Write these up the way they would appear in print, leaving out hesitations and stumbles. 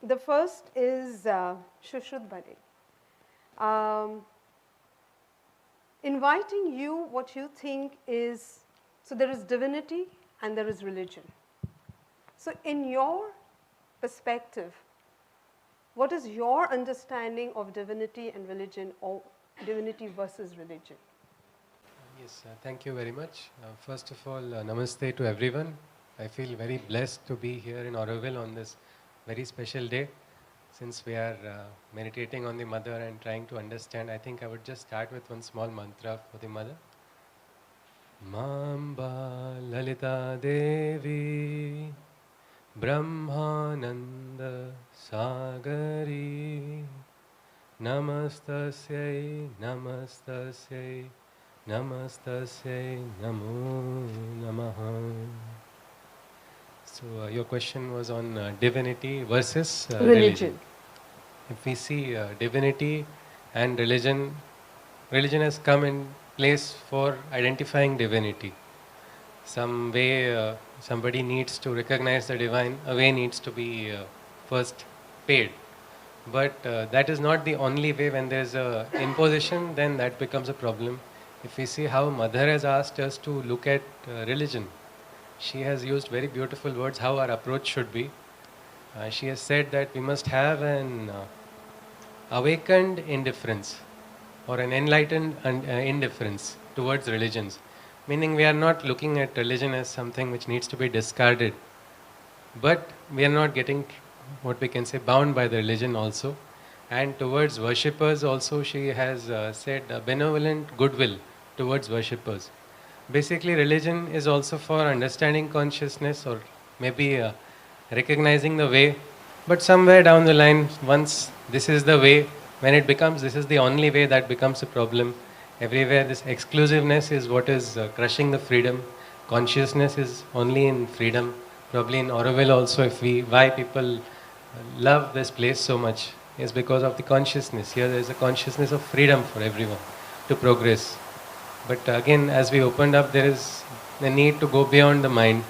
The first is Shushruthbhare. Um, Inviting you what you think is, so there is divinity and there is religion. So in your perspective, what is your understanding of divinity and religion, or divinity versus religion? Yes, thank you very much. First of all, namaste to everyone. I feel very blessed to be here in AUROVILLE on this very special day. Since we are meditating on the mother and trying to understand, I think I would just start with one small mantra for the mother. Mamba Lalita Devi Brahmananda Sagari Namastasyai Namastasyai Namastasyai Namo Namaha. So your question was on divinity versus religion. If we see divinity and religion, religion has come in place for identifying divinity. Some way somebody needs to recognize the divine, a way needs to be first paid. But that is not the only way. When there's a imposition, then that becomes a problem. If we see how Mother has asked us to look at religion, she has used very beautiful words how our approach should be. She has said that we must have an awakened indifference or an enlightened indifference towards religions. Meaning, we are not looking at religion as something which needs to be discarded, but we are not getting what we can say bound by the religion also. And towards worshippers also, she has said benevolent goodwill towards worshippers. Basically, religion is also for understanding consciousness, or maybe recognizing the way. But somewhere down the line, once this is the way, when it becomes this is the only way, that becomes a problem. Everywhere, this exclusiveness is what is crushing the freedom. Consciousness is only in freedom. Probably in AUROVILLE also, if we why people love this place so much is because of the consciousness. Here, there is a consciousness of freedom for everyone to progress. But again, as we opened up, there is the need to go beyond the mind.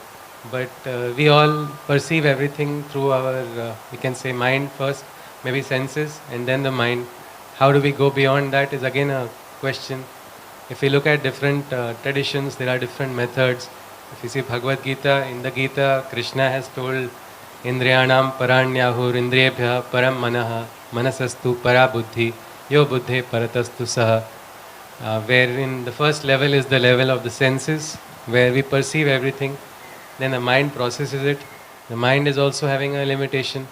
But we all perceive everything through our, we can say, mind first, maybe senses, and then the mind. How do we go beyond that is again a question. If we look at different traditions, there are different methods. If you see Bhagavad Gita, in the Gita, Krishna has told Indriyanam paranyahur indriyebhya param manaha manasastu para buddhi yo buddhe paratastu saha, wherein the first level is the level of the senses, where we perceive everything, then the mind processes it. The mind is also having a limitation.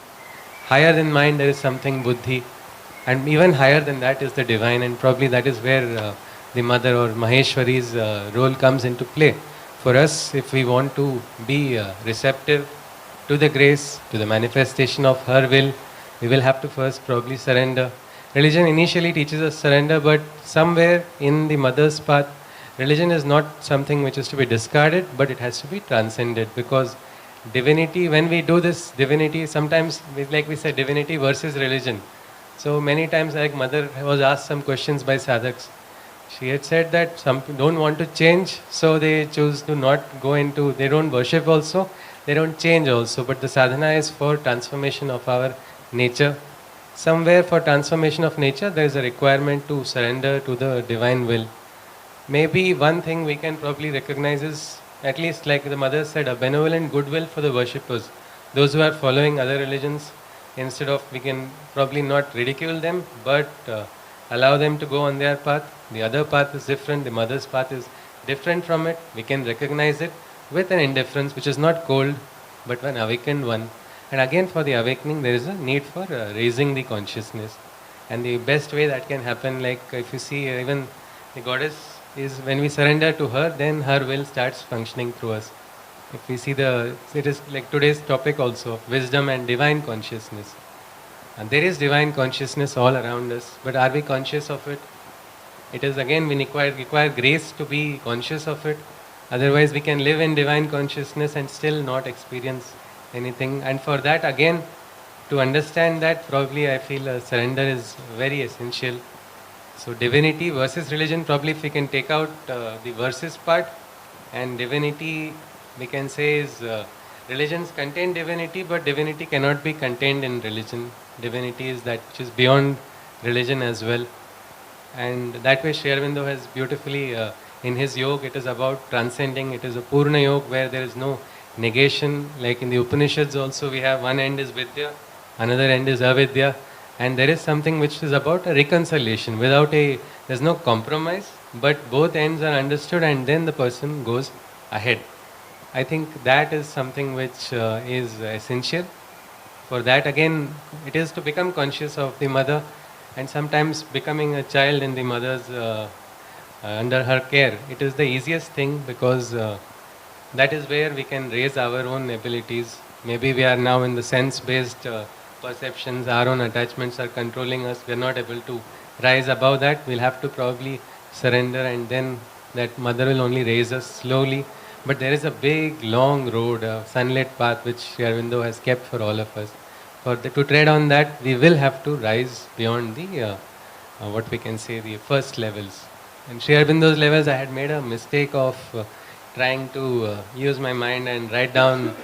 Higher than mind, there is something buddhi, and even higher than that is the divine, and probably that is where the mother or Maheshwari's role comes into play. For us, if we want to be receptive to the grace, to the manifestation of her will, we will have to first probably surrender. Religion initially teaches us surrender, but somewhere in the mother's path, religion is not something which is to be discarded, but it has to be transcended, because divinity, when we do this divinity, sometimes, like we said, divinity versus religion. So many times, like mother was asked some questions by sadhaks. She had said that some don't want to change, so they choose to not go into, they don't worship also, they don't change also, but the sadhana is for transformation of our nature. Somewhere for transformation of nature, there is a requirement to surrender to the divine will. Maybe one thing we can probably recognize is, at least like the mother said, a benevolent goodwill for the worshippers. Those who are following other religions, instead of, we can probably not ridicule them, but allow them to go on their path. The other path is different, the mother's path is different from it. We can recognize it with an indifference which is not cold, but an awakened one. And again, for the awakening, there is a need for raising the consciousness. And the best way that can happen, like if you see, even the goddess is, when we surrender to her, then her will starts functioning through us. If we see it is like today's topic also, wisdom and divine consciousness. And there is divine consciousness all around us, but are we conscious of it? It is again, we require grace to be conscious of it. Otherwise, we can live in divine consciousness and still not experience anything. And for that, again, to understand that, probably I feel surrender is very essential. So divinity versus religion, probably if we can take out the versus part, and divinity, we can say, is religions contain divinity, but divinity cannot be contained in religion. Divinity is that which is beyond religion as well. And that way Sri Aurobindo has beautifully, in his yoga, it is about transcending. It is a Purna yoga where there is no negation. Like in the Upanishads also, we have one end is Vidya, another end is Avidya. And there is something which is about a reconciliation. There's no compromise, but both ends are understood and then the person goes ahead. I think that is something which is essential. For that, again, it is to become conscious of the mother and sometimes becoming a child in the mother's, under her care. It is the easiest thing because that is where we can raise our own abilities. Maybe we are now in the sense-based perceptions, our own attachments are controlling us. We are not able to rise above that. We'll have to probably surrender, and then that mother will only raise us slowly. But there is a big, long road, a sunlit path which Sri Aurobindo has kept for all of us. To tread on that, we will have to rise beyond the, what we can say, the first levels. In Sri Aurobindo's levels, I had made a mistake of trying to use my mind and write down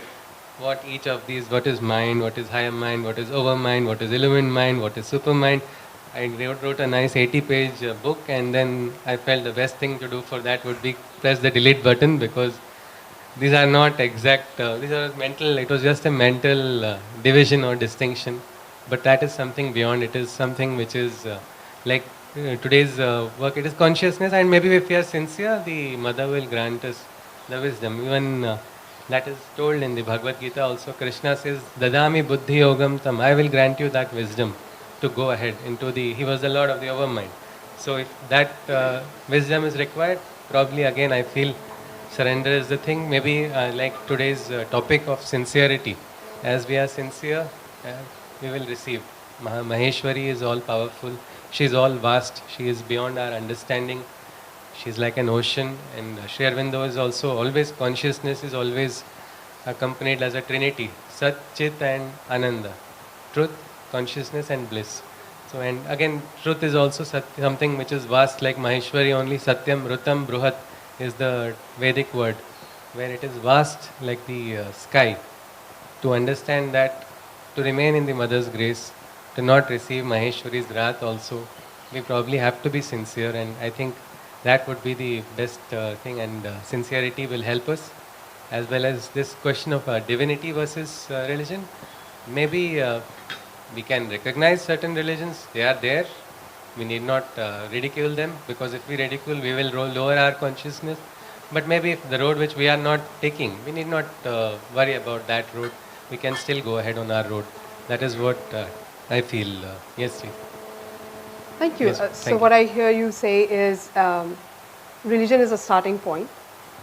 what each of these, what is mind, what is higher mind, what is overmind, what is illumined mind, what is supermind. I wrote a nice 80-page book, and then I felt the best thing to do for that would be press the delete button, because these are not exact, these are mental, it was just a mental division or distinction. But that is something beyond, it is something which is like today's work, it is consciousness, and maybe if we are sincere, the mother will grant us the wisdom. Even that is told in the Bhagavad Gita also. Krishna says, Dadami buddhi yogam tam, I will grant you that wisdom to go ahead into the, he was the Lord of the overmind. So if that wisdom is required, probably again I feel surrender is the thing. Maybe like today's topic of sincerity. As we are sincere, we will receive. Maheshwari is all powerful. She is all vast. She is beyond our understanding. She is like an ocean. And Sri Aurobindo is also always, consciousness is always accompanied as a trinity. Sat, Chit and Ananda. Truth, consciousness and bliss. So, and again, truth is also something which is vast like Maheshwari only. Satyam, Rutam, Bruhat is the Vedic word, where it is vast like the sky. To understand that, to remain in the mother's grace, to not receive Maheshwari's wrath also, we probably have to be sincere, and I think that would be the best thing, and sincerity will help us, as well as this question of divinity versus religion. Maybe we can recognize certain religions, they are there. We need not ridicule them, because if we ridicule, we will lower our consciousness. But maybe if the road which we are not taking, we need not worry about that road. We can still go ahead on our road. That is what I feel. Yes, Ji. Thank you. Yes, so what I hear you say is religion is a starting point,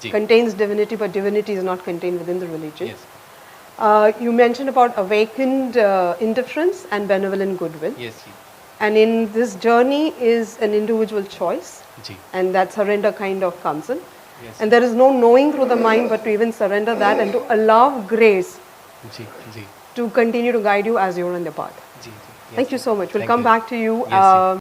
Ji. contains divinity, but divinity is not contained within the religion. Yes. You mentioned about awakened indifference and benevolent goodwill. Yes, Ji. And in this journey is an individual choice, Ji. and that surrender kind of comes in. Yes. And there is no knowing through the mind, but to even surrender that and to allow grace Ji. Ji. to continue to guide you as you're on the path. Ji. Ji. Yes, Thank you Ji. so much. We'll Thank come you. back to you. Yes,